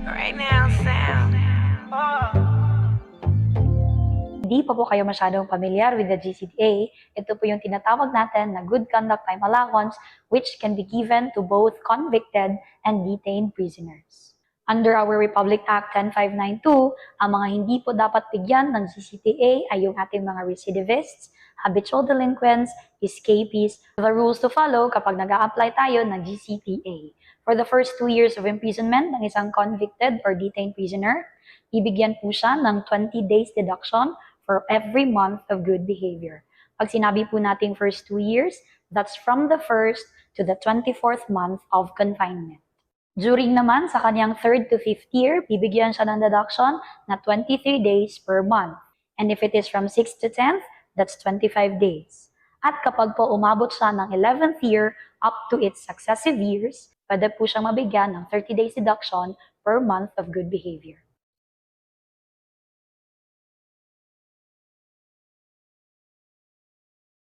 Right now, sound. Hindi pa po kayo masyadong pamilyar with the GCTA, ito po yung tinatawag natin na Good Conduct Time Allowance which can be given to both convicted and detained prisoners. Under our Republic Act 10592, ang mga hindi po dapat bigyan ng GCTA ay yung ating mga recidivists, habitual delinquents, escapees. The rules to follow kapag nag-a-apply tayo ng GCTA. For the first 2 years of imprisonment ng isang convicted or detained prisoner, ibigyan po siya ng 20 days deduction for every month of good behavior. Pag sinabi po nating first 2 years, that's from the 1st to the 24th month of confinement. During naman sa kanyang 3rd to 5th year, bibigyan siya ng deduction na 23 days per month. And if it is from 6th to 10th, that's 25 days. At kapag po umabot siya ng 11th year up to its successive years, pwede po siyang mabigyan ng 30 days deduction per month of good behavior.